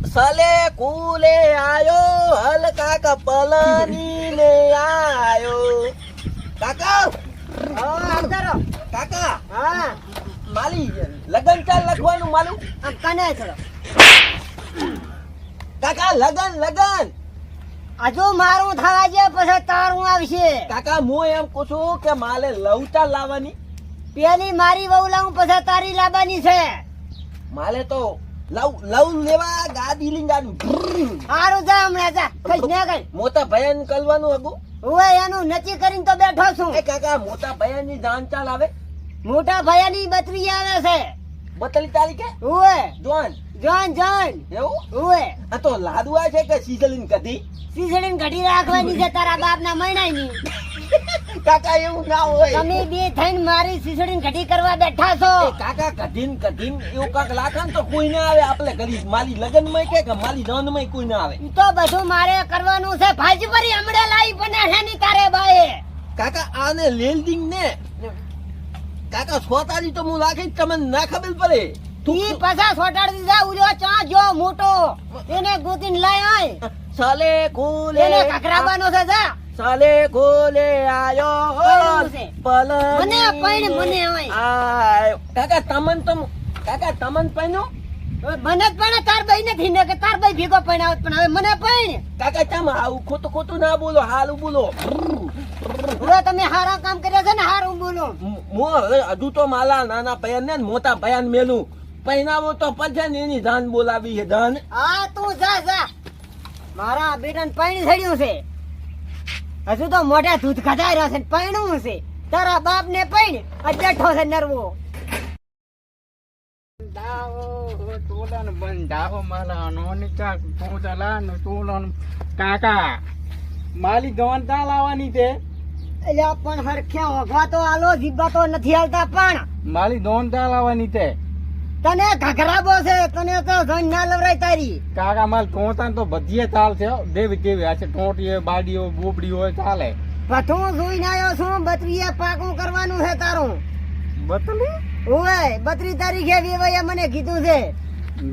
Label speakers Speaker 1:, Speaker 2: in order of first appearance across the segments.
Speaker 1: સલે કુલે આયો હલ કાકા પલની ને આયો કાકા
Speaker 2: આવતારો
Speaker 1: કાકા
Speaker 2: હા
Speaker 1: માલી લગન ચાલ લખવાનું માલું
Speaker 2: આમ કને ચલો
Speaker 1: કાકા લગન લગન
Speaker 2: હજુ મારું થવા જે પછી તારું આવશે
Speaker 1: કાકા હું એમ કહું છું કે માલે લવતા લાવવાની
Speaker 2: પેલી મારી વહુ લાવું પછી તારી લાવવાની છે
Speaker 1: માલે તો લવ લેવા ગાડી લઈને ગાડી
Speaker 2: સારું જા હમણાં જા કઈ ને કઈ
Speaker 1: મોટા ભયન કલવાનું હગું
Speaker 2: હું એનું નક્કી કરીને તો બેઠો છું
Speaker 1: એ કાકા મોટા ભયન ની જાન ચાલ આવે
Speaker 2: મોટા ભયાની બત્રી આવે છે
Speaker 1: 32 તારીખે
Speaker 2: ઓએ
Speaker 1: જોન
Speaker 2: જોન જોન
Speaker 1: એવું
Speaker 2: ઓએ
Speaker 1: આ તો લાદવા છે કે સીઝલિન કદી
Speaker 2: સીઝડીને ઘડી રાખવાની છે તારા બાપના મહિનાની
Speaker 1: કાકા એવું ના હોય
Speaker 2: તમે બે થઈને મારી સીઝડીને ઘડી કરવા બેઠા છો
Speaker 1: એ કાકા કઢીન એવું કાક લાખે ને તો કોઈ ના આવે આપણે ગરીબ માલી લગન માં કે માલી જાન માં કોઈ ના આવે
Speaker 2: ઈ તો બધું મારે કરવાનું છે ભાજપરી હમણે લાવી બનાવવાની તારે બાએ
Speaker 1: કાકા આને લેલ્ડિંગ ને કાકા સોતારી તો હું લાખી તમને ના ખબર પડે
Speaker 2: ઈ પાછા સોટાડી દીધા ઉલ્યો ચા જો મોટો એને ગોતીને લાય આય
Speaker 1: સાલે કોલે
Speaker 2: એને કકરાબાનો છે જા
Speaker 1: સાલે કોલે આયો
Speaker 2: કયું છે?
Speaker 1: પલની
Speaker 2: મને પૈણ મને હોય
Speaker 1: આયો કાકા તમન પૈનો
Speaker 2: મને જ પણ તાર ભાઈ નથી ને કે તાર ભાઈ ભેગો પણ આવત પણ હવે મને પણ
Speaker 1: કાકા ચમ આવું ખોટું ના બોલો હાલું બોલો
Speaker 2: હવે તમે હારા કામ કર્યા છે ને હારું બોલો
Speaker 1: મો હજુ તો માલા નાના પૈયન ને મોટા પૈયન મેલું પૈનાવો તો પછી ને એની જાન બોલાવી છે જાન
Speaker 2: હા તું જા જા મારા બેટાને પાણી છડ્યું છે હજુ તો મોઢા દૂધ કઢાઈ રહ્યો છે ને પાણું છે તારા બાપ ને પાણી આ બેઠો છે નરવો
Speaker 3: કાકા માલી ગવન તા લાવવાની તે
Speaker 2: અલ્યા પણ હરખ્યા ઓઘવા તો આલો જીબા તો નથી હાલતા પણ
Speaker 3: માલી દોન તા લાવવાની તે
Speaker 2: તને ઘઘરાબો છે તને તો જોઈ ના લવરાય તારી
Speaker 3: કાકા માલ ટોતા તો બધીએ ચાલ છે દેવી કેવી આ છે ટોટી બાડીઓ બોબડી હોય ચાલે
Speaker 2: બધું જોઈને આવ્યો છું 32 પાકું કરવાનું છે તારું
Speaker 3: બતલી
Speaker 2: ઓય 32 તારીખે વેવાયા મને કીધું છે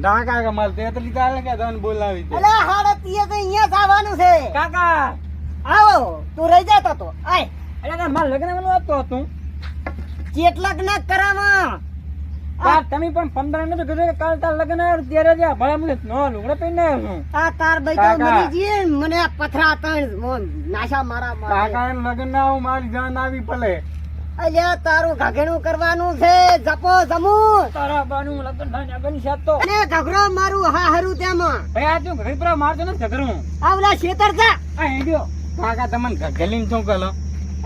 Speaker 3: ના કાકા માલ 33 ચાલે કે ધન બોલાવી દે
Speaker 2: અલા હાડે તીએ તો અહીંયા જ આવવાનું છે
Speaker 3: કાકા
Speaker 2: આવો તું રહી જતો તો આય
Speaker 3: અરે માર લગ્ન માં આપતો હતું
Speaker 2: કેટલાક ના કરાવા
Speaker 3: યાર તમે પણ 15 ને તો કીધું કે કાલ તાર લગ્ન આવ્યો ત્યારે જા ભલા મને નો લુગડા પહેરીને આવ્યો છું
Speaker 2: આ તાર ભાઈ તો
Speaker 3: કાકા.
Speaker 2: મરી જીએ ને મને આ પથરા તણ મોન નાશા મારા
Speaker 3: કાકા ને લગ્ન ના આવું મારી જાન આવી ભલે
Speaker 2: અલ્યા તારું ઘાઘેણું કરવાનું છે જપો જમુ
Speaker 3: તારા બાનું લગ્ન થાય આગળની સાત તો
Speaker 2: અને ઘઘરો મારું હા હરું તેમાં
Speaker 3: ભાઈ આ તું ઘડી પર મારતો ને ઝઘડું
Speaker 2: આવલા શેતર જા
Speaker 3: આ હેડ્યો કાકા તમને ગલીન શું કલો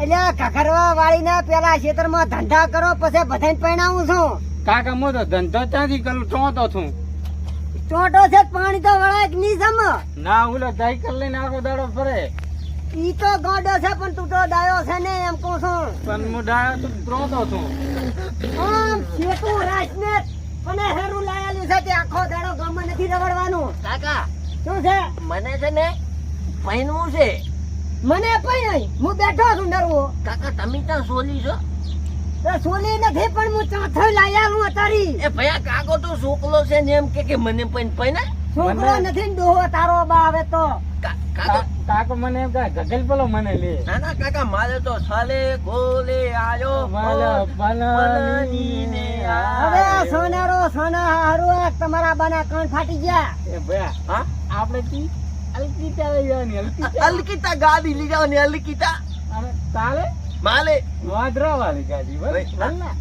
Speaker 2: અલ્યા ઘઘરવા વાળી ના પેલા ખેતરમાં ધંધા કરો પછી બધાને પરણાવું છું
Speaker 3: કાકા મો તો ધંધો ત્યાંથી કરું ચોતો છું
Speaker 2: ચોટો છે પાણી તો વળાય કે નહીં જમ
Speaker 3: ના ઓલો સાયકલ લઈને આખો દાડો ફરે
Speaker 2: ઈ તો ગોડો છે પણ તું તો ડાયો છે ને એમ કહું છું
Speaker 3: પણ હું ડાયો તો ત્રોતો છું
Speaker 2: આમ શેતું રાજને અને હેરું લાયેલું છે તે આખો દાડો ગામમાં નથી રગડવાનું
Speaker 1: કાકા
Speaker 2: શું છે
Speaker 1: મને છે ને પૈનવું છે
Speaker 2: મને પણ હું બેઠો છું નરવો
Speaker 1: કાકા તમે ત્યાં સોલી છો
Speaker 2: સોલી નથી પણ હું ચોથો લાયા હું અતારી
Speaker 1: એ ભયા કાકો તો છોકલો છે ને એમ કે મને પૈના
Speaker 2: છોકરો નથી ને ડોહો તારો બા આવે તો
Speaker 1: કાકા
Speaker 3: કાકો મને એમ કહે ગગલ પેલો મને લે
Speaker 1: ના ના કાકા મારે તો સાલે ગોલે આયો પલની ને
Speaker 2: હવે આ
Speaker 1: આયો.
Speaker 2: સોનારો સોના હારું આ તમારા બાના કાન ફાટી ગયા
Speaker 3: એ ભયા
Speaker 1: હા
Speaker 3: આપણે કી અલકીતા લઈ જવાની અલકીતા
Speaker 1: અલકીતા ગાડી લઈ જાવ ને અલકીતા
Speaker 3: અને તાલે
Speaker 1: માલે
Speaker 3: વાદરા વાળી ગાડી બસ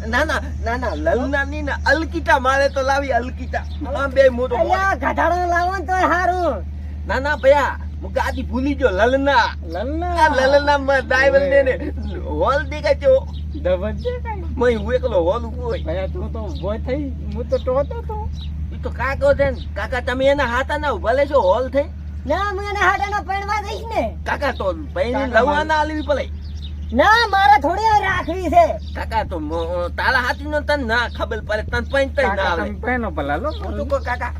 Speaker 1: ના લલના ની ને અલકીતા મારે તો લાવી અલકીતા આમ બે મોટો
Speaker 2: અલ્યા ગધાડો લાવો ને તોય હારું
Speaker 1: ના ભયા હું ગાડી ભૂલી ગયો લલના
Speaker 3: લલના
Speaker 1: લલના માં ડ્રાઈવર ને હોલ દેખાય છે
Speaker 3: દબજે કઈ
Speaker 1: મય હું એકલો હોલ ઉભો હોય
Speaker 3: ભયા તું તો ઉભો થઈ હું તો ટોતો તો
Speaker 1: ઈ તો કાકો છે ને કાકા તમે એના હાથા ના ભલે છો હોલ થઈ
Speaker 2: ના મને હાડાનો પૈણવા દઈશ ને
Speaker 1: કાકા તો પૈણી
Speaker 3: કાકા
Speaker 1: લવા ના આલવી પડે
Speaker 2: ના મારે થોડી રાખવી છે
Speaker 1: કાકા તો તારા હાથી નો તને ના ખબર પડે તને પૈણ તઈ ના આવે
Speaker 3: પેનો પલા લો
Speaker 1: હું તો કહું કાકા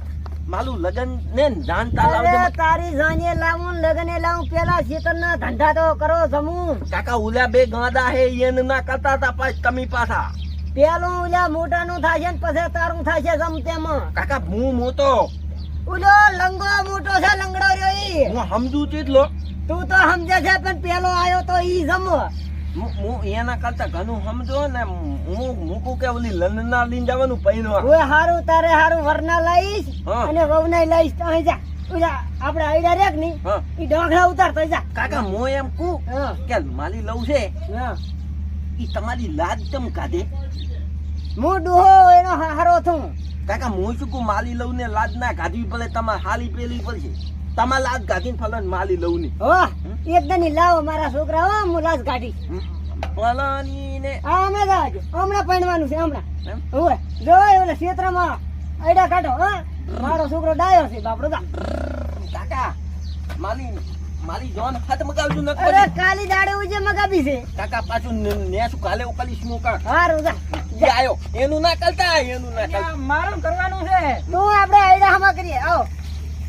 Speaker 1: માલું લગન ને જાણતા
Speaker 2: અરે
Speaker 1: લાવજે
Speaker 2: તારી જાણીએ લાવું લગને લાવું પેલા શેતર ના ધંધા તો કરો જમું
Speaker 1: કાકા ઉલ્યા બે ગાંડા હે એને ના કરતા તા પાછ તમે પાછા
Speaker 2: પેલું ઓલા મોટા નું થાય છે ને પછી તારું થાય છે જમ તેમાં
Speaker 1: કાકા હું મોટો
Speaker 2: ઓલો લંગો મોટો છે લંગડો રહ્યો ઈ.
Speaker 1: હું સમજુ તેટલો
Speaker 2: તું તો સમજે છે પણ પેલો આયો તો ઈ જમો.
Speaker 1: હું એના કરતા ઘણું સમજો ને હું મૂકું કે ઓલી લંડન લઈને જવાનું પૈણવા.
Speaker 2: ઓય હારું તારે હારું વરના લઈશ
Speaker 1: હા.
Speaker 2: અને વહુને લઈશ તો અહીં જા. ઓલા આપણે આઈડા રેક ની
Speaker 1: હા.
Speaker 2: ઈ ડોંગરા ઉતારતો જા.
Speaker 1: કાકા હું એમ કહું
Speaker 2: હા.
Speaker 1: કે માલી લઉં છે
Speaker 2: હા.
Speaker 1: ઈ તમારી લાજ તમ કાઢે.
Speaker 2: હું ડોહો એનો હારો છું.
Speaker 1: કાકા હું શું કહું માલી લઉં ને લાજ ના કાઢવી પડે, તમારે હાલી પેલી પડશે. તમારે લાજ કાઢીને ફલન માલી લઉં ની
Speaker 2: હો એકદમ લાવો મારા છોકરા હો હું લાજ કાઢી.
Speaker 1: ફલાની ને
Speaker 2: આ અમે જાજો હમણાં પૈણવાનું છે હમણાં.
Speaker 1: એમ?
Speaker 2: ઓય જો ઓલા ક્ષેત્રમાં આઈડા કાઢો હા. મારો છોકરો ડાયો છે બાપડો જા.
Speaker 1: કાકા માલી જોન હાથ મગાવજો ન
Speaker 2: અરે કાલી દાડે ઉજે મગાવી છે.
Speaker 1: કાકા પાછું નેસું કાલે ઉકાલી સ્મોકા
Speaker 2: હારું જા.
Speaker 1: જે આયો એનું ના કરતા એનું ના કરતા.
Speaker 3: મારું કરવાનું છે.
Speaker 2: તું આપણે આઈડા હમા કરીએ આવો.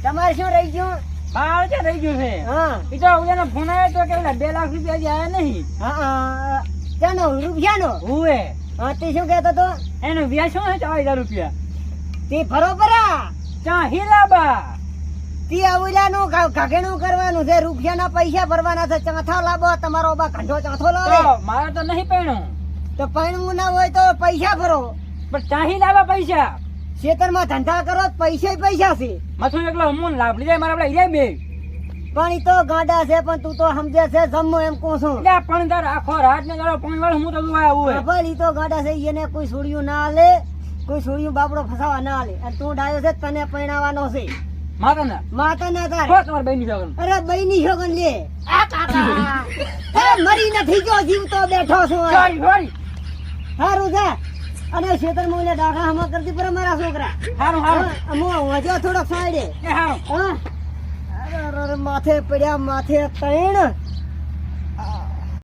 Speaker 2: તમારે શું રહી ગયું?
Speaker 3: બાર કે રહી ગયું છે.
Speaker 2: હા
Speaker 3: ઈ તો ઓલાનો ફોન આવ્યો તો કે ઓલા 2 લાખ રૂપિયા હજી આયા નહીં.
Speaker 2: હા ચાનો રૂપિયાનો.
Speaker 3: હુએ
Speaker 2: હા તે શું કહેતો તો?
Speaker 3: એનું વ્યાજ શું છે 4000 રૂપિયા.
Speaker 2: તે બરોબરા
Speaker 3: ચા હિલાબા
Speaker 2: તે ઓલાનું ઘાઘેણું કરવાનું છે. રૂપિયાના પૈસા ભરવાના છે. ચાથો લાવો તમારો બા ઘંટો ચાથો લાવે
Speaker 3: તો મારે તો નહીં પૈણું,
Speaker 2: તો પૈણું ના હોય તો પૈસા ભરો.
Speaker 3: પણ ચા હિલાબા પૈસા
Speaker 2: ખેતરમાં ધંધા કરો તો પૈસા પૈસા છે.
Speaker 3: મથું એકલો મૂન લાભ લીધા મારા આપડે હીરા બે.
Speaker 2: પણ ઈ તો ગાંડા છે પણ તું તો સમજે છે જમો એમ કહું છું.
Speaker 3: એટલે પણ તાર આખો રાત ને તારો પાણી વાળું હું તો તું આવું હોય.
Speaker 2: ખબર ઈ તો ગાંડા છે. એને કોઈ છોડ્યું ના આલે, કોઈ છોડ્યું બાપડો ફસાવા ના આલે. અને તું ડાયો છે તને પરણાવવાનો છે.
Speaker 3: માતા ના
Speaker 2: માતા ના તારે.
Speaker 3: હો તમારે બેન ની
Speaker 2: અરે બઈની છોકન લે. આ કાકા અરે મરી નથી ગયો, જીવતો બેઠો છું.
Speaker 3: Sorry sorry.
Speaker 2: હારું છે. અને ખેતરમાં ઓલા ડાઘા હમા કરતી પર મારા છોકરા.
Speaker 3: હારું હારું
Speaker 2: હું હજો થોડોક સાઈડે.
Speaker 3: એ હારું.
Speaker 2: હા અરે માથે પડ્યા માથે તૈણ